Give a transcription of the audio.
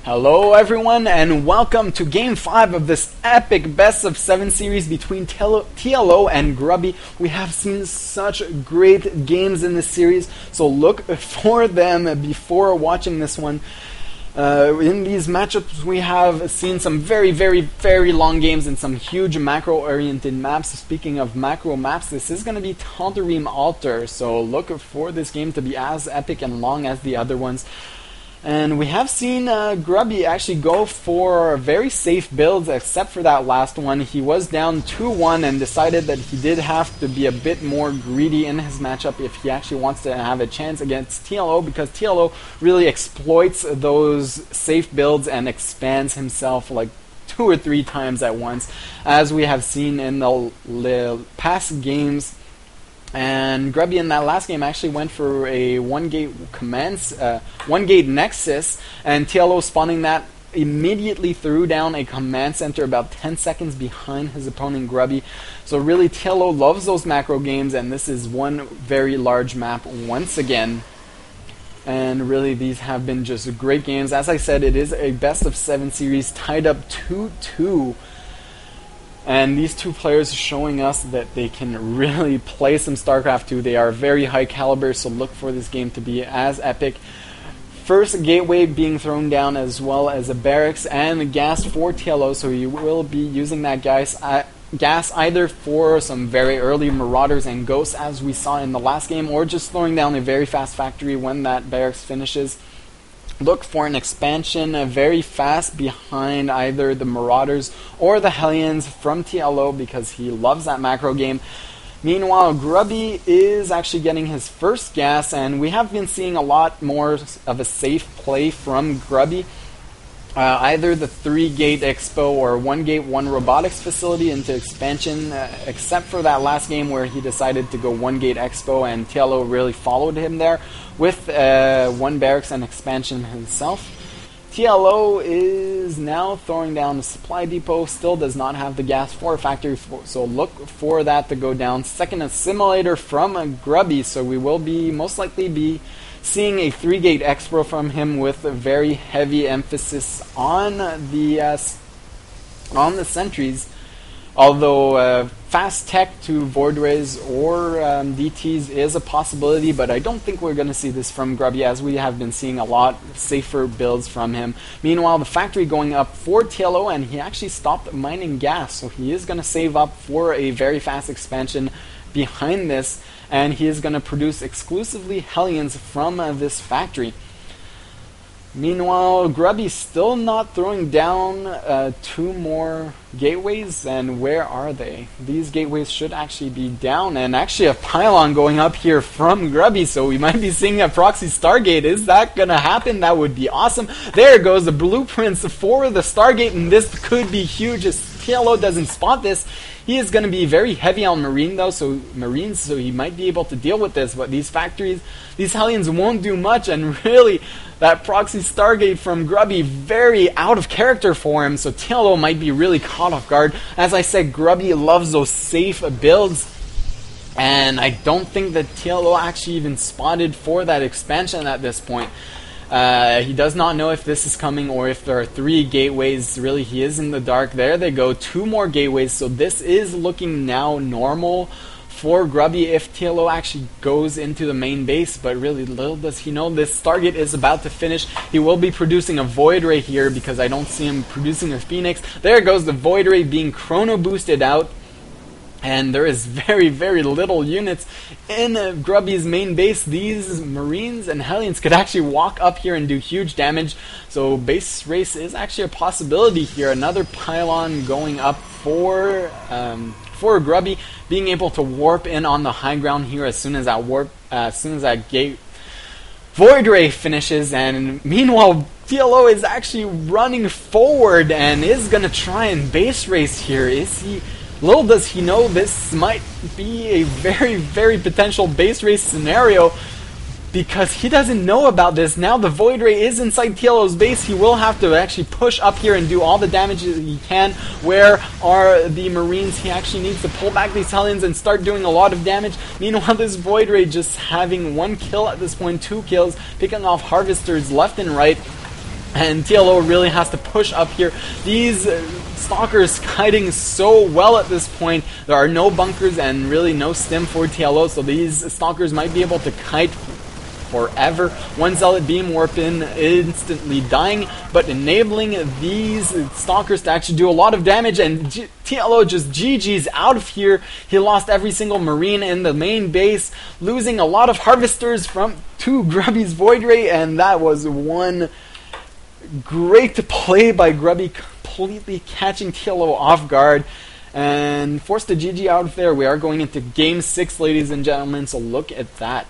Hello everyone and welcome to Game 5 of this epic Best of 7 series between TLO and Grubby. We have seen such great games in this series, so look for them before watching this one. In these matchups we have seen some very long games and some huge macro-oriented maps. Speaking of macro maps, this is going to be Tal'Darim Altar, so look for this game to be as epic and long as the other ones. And we have seen Grubby actually go for very safe builds, except for that last one. He was down 2-1 and decided that he did have to be a bit more greedy in his matchup if he actually wants to have a chance against TLO, because TLO really exploits those safe builds and expands himself like 2 or 3 times at once, as we have seen in the past games. And Grubby in that last game actually went for a one-gate nexus, and TLO spawning that immediately threw down a command center about 10 seconds behind his opponent Grubby. So really TLO loves those macro games, and this is one very large map once again. And really these have been just great games. As I said, it is a best of 7 series tied up 2-2. And these two players are showing us that they can really play some StarCraft 2. They are very high caliber, so look for this game to be as epic. First gateway being thrown down, as well as a barracks and a gas for TLO, so you will be using that gas either for some very early marauders and ghosts, as we saw in the last game, or just throwing down a very fast factory when that barracks finishes. Look for an expansion very fast behind either the Marauders or the Hellions from TLO, because he loves that macro game. Meanwhile, Grubby is actually getting his first gas, and we have been seeing a lot more of a safe play from Grubby. Either the 3-gate expo or 1-gate 1 robotics facility into expansion, except for that last game where he decided to go 1-gate expo, and TLO really followed him there with 1 barracks and expansion himself. TLO is now throwing down a supply depot, still does not have the gas for a factory, so look for that to go down. Second assimilator from Grubby, so we will be most likely be seeing a 3-gate expo from him with a very heavy emphasis on the sentries. Although fast tech to Void Rays or DTs is a possibility, but I don't think we're going to see this from Grubby, as we have been seeing a lot safer builds from him. Meanwhile, the factory going up for TLO, and he actually stopped mining gas, so he is going to save up for a very fast expansion behind this, and he is going to produce exclusively Hellions from this factory. Meanwhile, Grubby still not throwing down 2 more gateways, and where are they? These gateways should actually be down, and actually a pylon going up here from Grubby, so we might be seeing a proxy Stargate. Is that going to happen? That would be awesome. There goes the blueprints for the Stargate, and this could be huge if TLO doesn't spot this. He is going to be very heavy on Marines, so he might be able to deal with this, but these factories, these Hellions won't do much, and really that proxy Stargate from Grubby, very out of character for him, so TLO might be really caught off guard. As I said, Grubby loves those safe builds, and I don't think that TLO actually even spotted for that expansion at this point. He does not know if this is coming or if there are 3 gateways. Really, he is in the dark. There they go, 2 more gateways, so this is looking now normal for Grubby if TLO actually goes into the main base, but really little does he know this Stargate is about to finish. He will be producing a Void Ray here, because I don't see him producing a Phoenix. There goes the Void Ray being chrono boosted out, and there is very little units in Grubby's main base. These Marines and Hellions could actually walk up here and do huge damage, so base race is actually a possibility here. Another pylon going up for Grubby, being able to warp in on the high ground here as soon as that gate Void Ray finishes. And meanwhile, TLO is actually running forward and is going to try and base race here. Is he? Little does he know this might be a very potential base race scenario, because he doesn't know about this. Now the Void Ray is inside TLO's base. He will have to actually push up here and do all the damage that he can. Where are the Marines? He actually needs to pull back these Hellions and start doing a lot of damage. Meanwhile, this Void Ray just having 1 kill at this point, 2 kills, picking off Harvesters left and right. And TLO really has to push up here. These stalkers kiting so well at this point. There are no bunkers and really no stim for TLO, so these stalkers might be able to kite forever. One zealot beam warp in, instantly dying, but enabling these stalkers to actually do a lot of damage, and TLO just GG's out of here. He lost every single marine in the main base, losing a lot of harvesters to Grubby's Void Ray, and that was one great play by Grubby, completely catching TLO off guard and forced a GG out of there. We are going into game 6, ladies and gentlemen, so look at that.